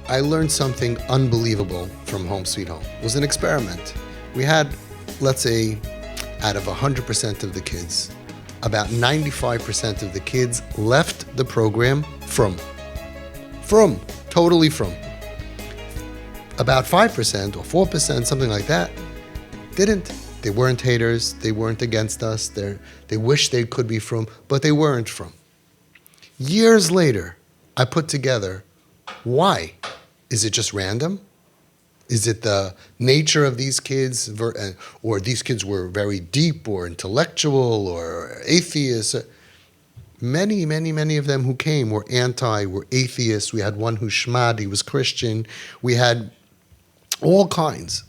I learned something unbelievable from Home Sweet Home. It was an experiment. We had, let's say, out of 100% of the kids, about 95% of the kids left the program totally from. About 5% or 4%, something like that, didn't. They weren't haters, they weren't against us, they wished they could be from, but they weren't from. Years later, I put together, why? Is it just random? Is it the nature of these kids, or these kids were very deep or intellectual or atheists? Many of them who came were were atheists. We had one who shmad, he was Christian. We had all kinds.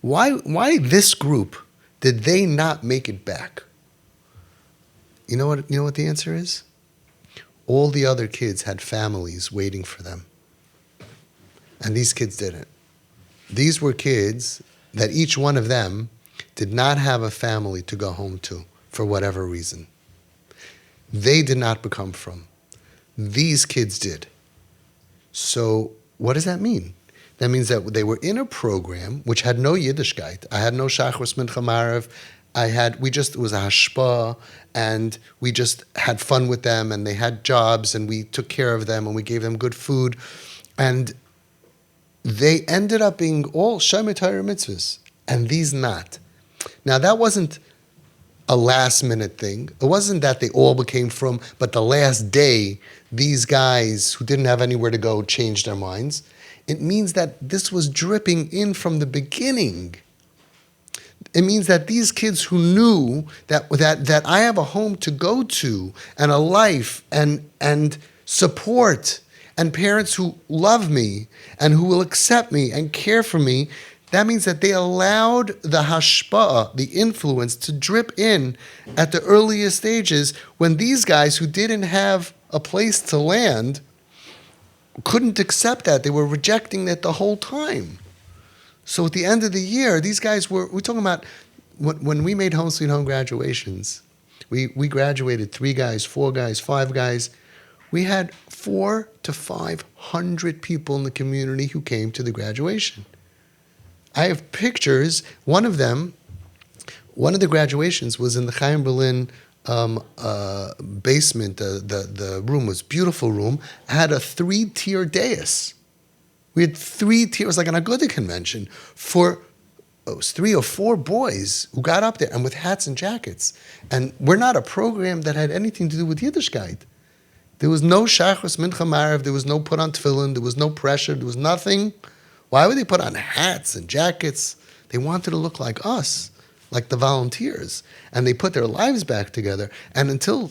Why this group did they not make it back? You know what the answer is? All the other kids had families waiting for them. And these kids didn't. These were kids that each one of them did not have a family to go home to for whatever reason. They did not become from. These kids did. So what does that mean? That means that they were in a program which had no Yiddishkeit. I had no Shachris Mincha Maariv. It was a hashpa, and we just had fun with them, and they had jobs, and we took care of them, and we gave them good food. And they ended up being all Shomer Torah mitzvahs, and these not. Now, that wasn't a last-minute thing. It wasn't that they all became from, but the last day, these guys who didn't have anywhere to go changed their minds. It means that this was dripping in from the beginning. It means that these kids who knew that I have a home to go to, and a life, and support, and parents who love me, and who will accept me and care for me, that means that they allowed the hashpa'ah, the influence, to drip in at the earliest stages, when these guys who didn't have a place to land couldn't accept that. They were rejecting it the whole time. So at the end of the year, these guys we're talking about, when we made Home Sweet Home graduations, we graduated 3 guys, 4 guys, 5 guys. We had 400 to 500 people in the community who came to the graduation. I have pictures. One of the graduations was in the Chaim Berlin basement. The room was a beautiful room. It had a 3-tier dais. We had 3 tiers, like an Aguda convention, for 3 or 4 boys who got up there, and with hats and jackets. And we're not a program that had anything to do with Yiddishkeit. There was no Shachris Mincha Maariv, there was no put on tefillin, there was no pressure, there was nothing. Why would they put on hats and jackets? They wanted to look like us, like the volunteers. And they put their lives back together. And until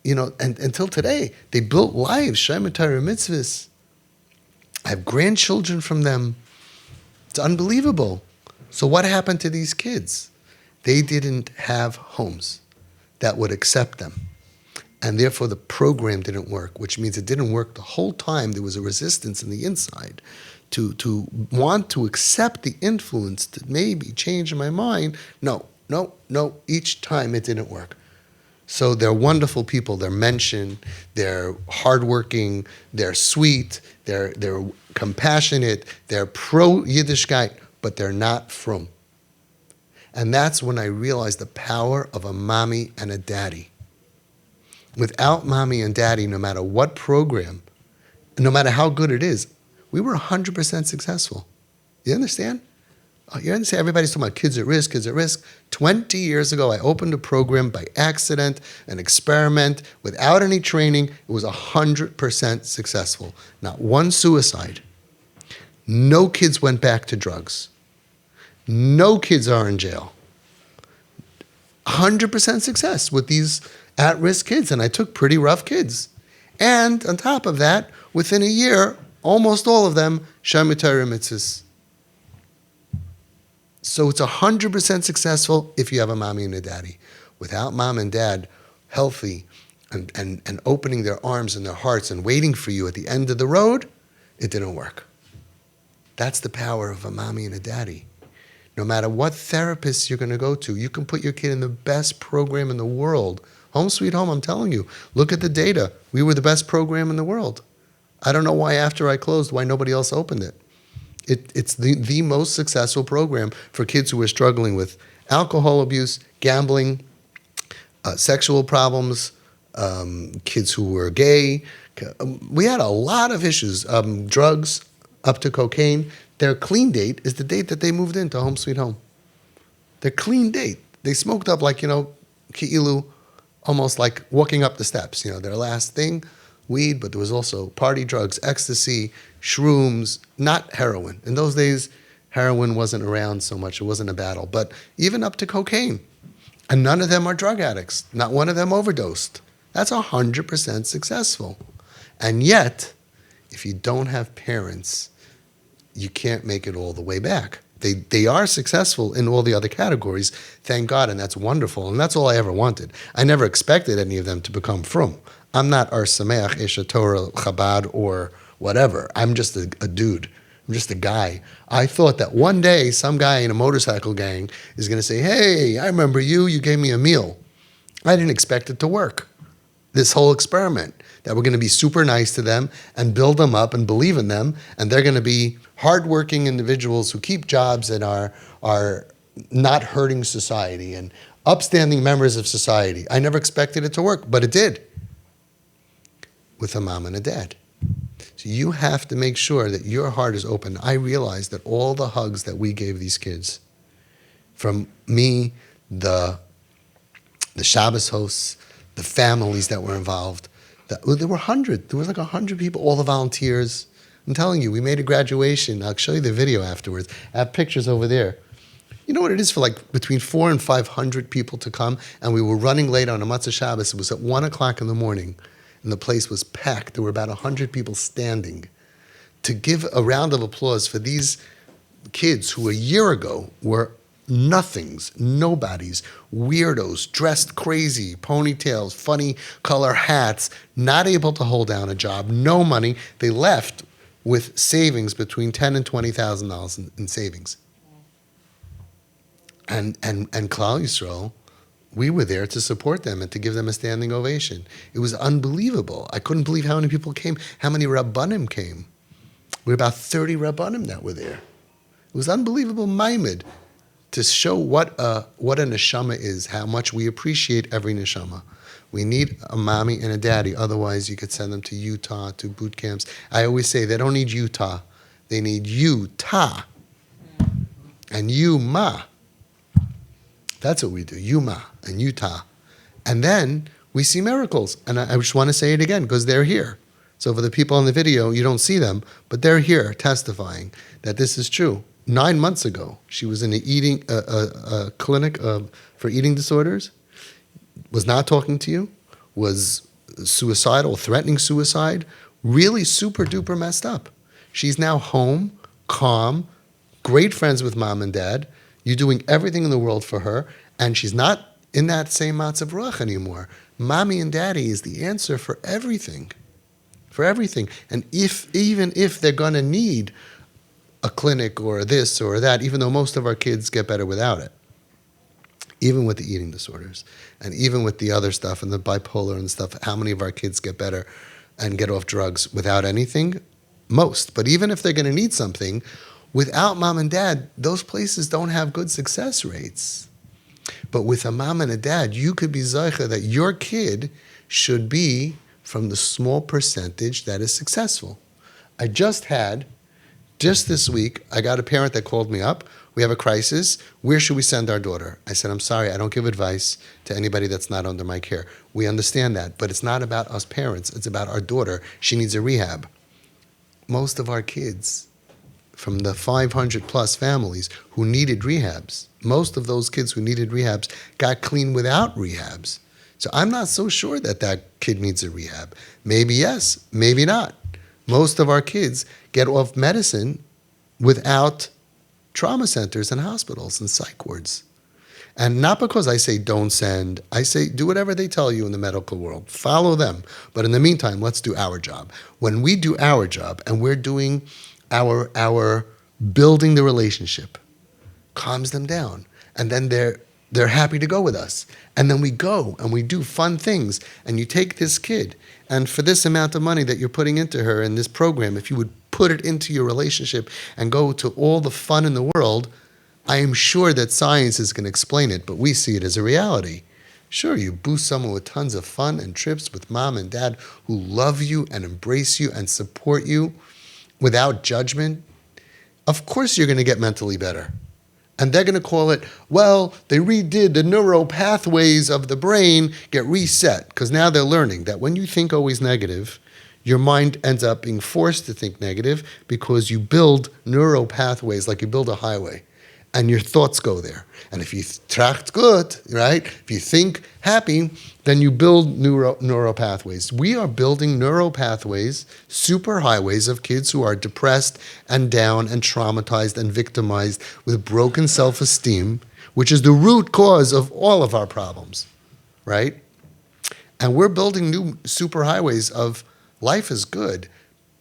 today, they built lives, Shomer Torah mitzvahs. I have grandchildren from them. It's unbelievable. So what happened to these kids? They didn't have homes that would accept them. And therefore the program didn't work, which means it didn't work the whole time. There was a resistance in the inside to want to accept the influence to maybe change my mind. No. Each time it didn't work. So they're wonderful people. They're mentioned. They're hardworking. They're sweet. They're compassionate. They're pro-Yiddishkeit, but they're not from. And that's when I realized the power of a mommy and a daddy. Without mommy and daddy, no matter what program, no matter how good it is, we were 100% successful. You understand? You understand? Everybody's talking about kids at risk, kids at risk. 20 years ago, I opened a program by accident, an experiment, without any training. It was 100% successful. Not one suicide. No kids went back to drugs. No kids are in jail. 100% success with these at-risk kids, and I took pretty rough kids. And on top of that, within a year, almost all of them, Shomer Torah mitzvahs. So it's 100% successful if you have a mommy and a daddy. Without mom and dad healthy and opening their arms and their hearts and waiting for you at the end of the road, it didn't work. That's the power of a mommy and a daddy. No matter what therapist you're going to go to, you can put your kid in the best program in the world. Home Sweet Home, I'm telling you. Look at the data. We were the best program in the world. I don't know why after I closed, why nobody else opened it. It's the most successful program for kids who are struggling with alcohol abuse, gambling, sexual problems, kids who were gay. We had a lot of issues, drugs up to cocaine. Their clean date is the date that they moved into Home Sweet Home. Their clean date. They smoked up like, ki'ilu, almost like walking up the steps. Their last thing, weed, but there was also party drugs, ecstasy, shrooms, not heroin. In those days, heroin wasn't around so much. It wasn't a battle. But even up to cocaine. And none of them are drug addicts. Not one of them overdosed. That's 100% successful. And yet, if you don't have parents, you can't make it all the way back. They are successful in all the other categories, thank God, and that's wonderful. And that's all I ever wanted. I never expected any of them to become frum. I'm not Ar Sameach, Esha Torah, Chabad, or whatever. I'm just a dude. I'm just a guy. I thought that one day some guy in a motorcycle gang is going to say, hey, I remember you. You gave me a meal. I didn't expect it to work. This whole experiment, that we're going to be super nice to them and build them up and believe in them, and they're going to be hardworking individuals who keep jobs and are not hurting society and upstanding members of society. I never expected it to work, but it did with a mom and a dad. So you have to make sure that your heart is open. I realized that all the hugs that we gave these kids, from me, the Shabbos hosts, the families that were involved, there were 100. There was like 100 people, all the volunteers. I'm telling you, we made a graduation. I'll show you the video afterwards. I have pictures over there. You know what it is for like between 400 and 500 people to come, and we were running late on a Matzah Shabbos. It was at 1 o'clock in the morning, and the place was packed. There were about 100 people standing to give a round of applause for these kids who a year ago were nothings, nobodies, weirdos, dressed crazy, ponytails, funny color hats, not able to hold down a job, no money. They left with savings between $10,000 and $20,000 in savings. And Klal Yisrael, we were there to support them and to give them a standing ovation. It was unbelievable. I couldn't believe how many people came, how many Rabbanim came. We were about 30 Rabbanim that were there. It was unbelievable maimed to show what a neshama is, how much we appreciate every neshama. We need a mommy and a daddy. Otherwise, you could send them to Utah, to boot camps. I always say they don't need Utah. They need Utah. And Yuma. That's what we do, Yuma and Utah. And then we see miracles. And I just want to say it again because they're here. So for the people on the video, you don't see them, but they're here testifying that this is true. 9 months ago, she was in a clinic for eating disorders, was not talking to you, was suicidal, threatening suicide, really super duper messed up. She's now home, calm, great friends with mom and dad. You're doing everything in the world for her, and she's not in that same matzav ruach anymore. Mommy and daddy is the answer for everything. For everything. And even if they're going to need a clinic or this or that, even though most of our kids get better without it, even with the eating disorders and even with the other stuff and the bipolar and stuff, how many of our kids get better and get off drugs without anything? Most. But even if they're going to need something, without mom and dad, those places don't have good success rates. But with a mom and a dad, you could be zeicha that your kid should be from the small percentage that is successful. Just this week, I got a parent that called me up. We have a crisis. Where should we send our daughter? I said, I'm sorry, I don't give advice to anybody that's not under my care. We understand that, but it's not about us parents. It's about our daughter. She needs a rehab. Most of our kids from the 500 plus families who needed rehabs, most of those kids who needed rehabs got clean without rehabs. So I'm not so sure that that kid needs a rehab. Maybe yes, maybe not. Most of our kids get off medicine without trauma centers and hospitals and psych wards. And not because I say don't send, I say do whatever they tell you in the medical world. Follow them. But in the meantime, let's do our job. When we do our job and we're doing our building the relationship, calms them down. And then they're happy to go with us. And then we go and we do fun things. And you take this kid And for this amount of money that you're putting into her in this program, if you would put it into your relationship and go to all the fun in the world, I am sure that science is going to explain it, but we see it as a reality. Sure, you boost someone with tons of fun and trips with mom and dad who love you and embrace you and support you without judgment. Of course you're going to get mentally better. And they're going to call it, well, they redid the neural pathways of the brain get reset, because now they're learning that when you think always negative, your mind ends up being forced to think negative because you build neural pathways like you build a highway. And your thoughts go there. And if you tracht good, right? If you think happy, then you build neural pathways. We are building neural pathways, super highways of kids who are depressed and down and traumatized and victimized with broken self-esteem, which is the root cause of all of our problems, right? And we're building new super highways of life is good,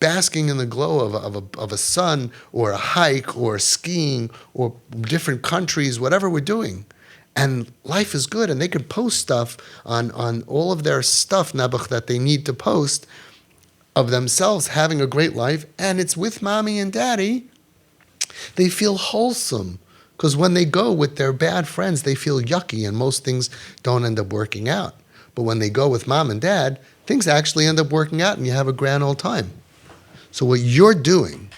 basking in the glow of a sun or a hike or skiing or different countries, whatever we're doing. And life is good, and they can post stuff on all of their stuff, Nebuch, that they need to post of themselves having a great life, and it's with mommy and daddy. They feel wholesome, because when they go with their bad friends, they feel yucky, and most things don't end up working out. But when they go with mom and dad, things actually end up working out, and you have a grand old time. So what you're doing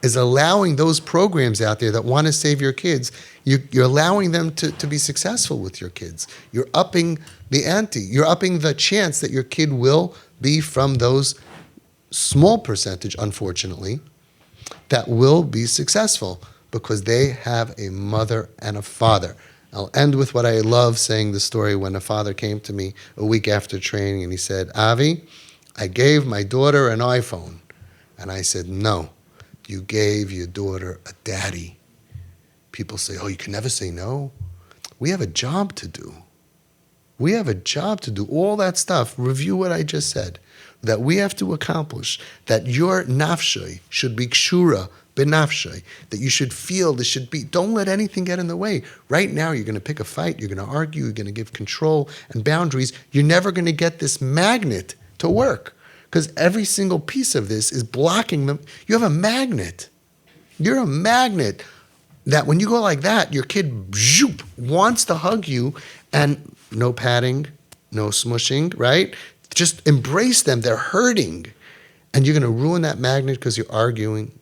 is allowing those programs out there that want to save your kids, you're allowing them to be successful with your kids. You're upping the ante. You're upping the chance that your kid will be from those small percentage, unfortunately, that will be successful because they have a mother and a father. I'll end with what I love, saying the story when a father came to me a week after training and he said, Avi, I gave my daughter an iPhone. And I said, no, you gave your daughter a daddy. People say, oh, you can never say no. We have a job to do. We have a job to do. All that stuff, review what I just said, that we have to accomplish, that your nafshay should be kshura, benafshay, that you should feel, this should be, don't let anything get in the way. Right now, you're going to pick a fight, you're going to argue, you're going to give control and boundaries. You're never going to get this magnet to work because every single piece of this is blocking them. You have a magnet. You're a magnet that when you go like that, your kid zoop, wants to hug you and no patting, no smushing, right? Just embrace them. They're hurting. And you're going to ruin that magnet because you're arguing.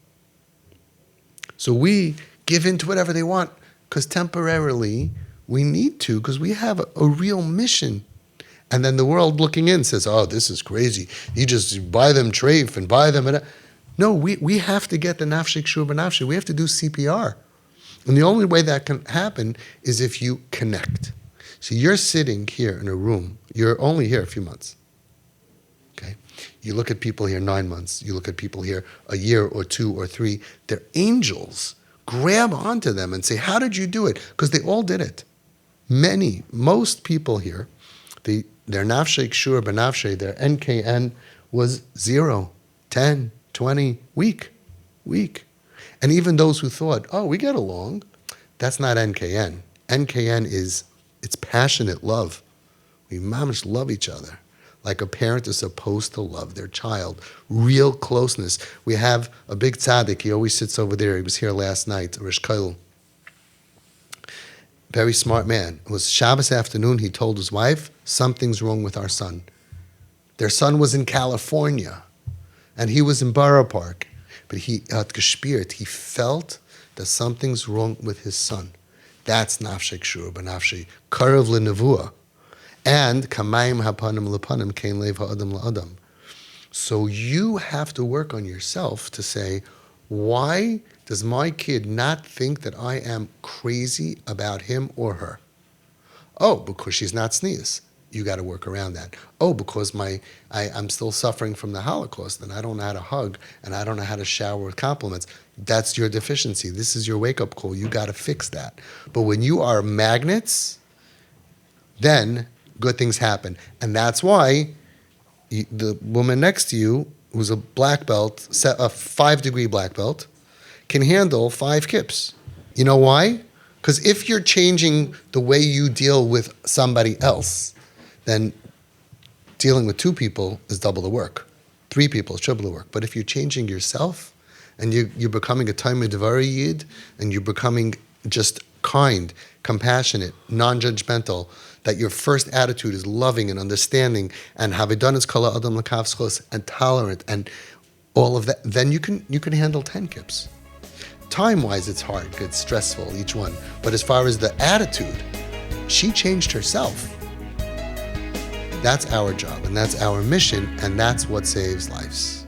So we give in to whatever they want because temporarily we need to because we have a real mission. And then the world looking in says, oh, this is crazy. You just buy them treif and buy them. No, we have to get the nafshik shur b'nafshi. We have to do CPR. And the only way that can happen is if you connect. So you're sitting here in a room. You're only here a few months. Okay? You look at people here 9 months. You look at people here a year or 2 or 3. They're angels. Grab onto them and say, how did you do it? Because they all did it. Most people here, their nafshei kshur b'nafshei, their NKN was 0, 10, 20, weak. And even those who thought, oh, we get along, that's not NKN. NKN it's passionate love. We mamish love each other. Like a parent is supposed to love their child. Real closeness. We have a big tzaddik. He always sits over there. He was here last night, Rish Kail. Very smart man. It was Shabbos afternoon. He told his wife, something's wrong with our son. Their son was in California, and he was in Borough Park. But he had gespiert. He felt that something's wrong with his son. That's nafshei kshur b'nafshei. Karev l'nevuah. And kamayim hapanim lepanim kein lev ha'adam la'adam. So you have to work on yourself to say, why does my kid not think that I am crazy about him or her? Oh, because she's not sneeze. You got to work around that. Oh, because I'm still suffering from the Holocaust and I don't know how to hug and I don't know how to shower with compliments. That's your deficiency. This is your wake-up call. You got to fix that. But when you are magnets, then good things happen. And that's why the woman next to you, who's a black belt, a 5-degree black belt, can handle 5 kips. You know why? Because if you're changing the way you deal with somebody else, then dealing with 2 people is double the work. 3 people is triple the work. But if you're changing yourself and you're becoming a Taimei Devari Yid, and you're becoming just kind, compassionate, non-judgmental, that your first attitude is loving and understanding, and havidanas kala adam l'kavschos, and tolerant, and all of that, then you can handle 10 kips. Time-wise, it's hard, it's stressful, each one. But as far as the attitude, she changed herself. That's our job, and that's our mission, and that's what saves lives.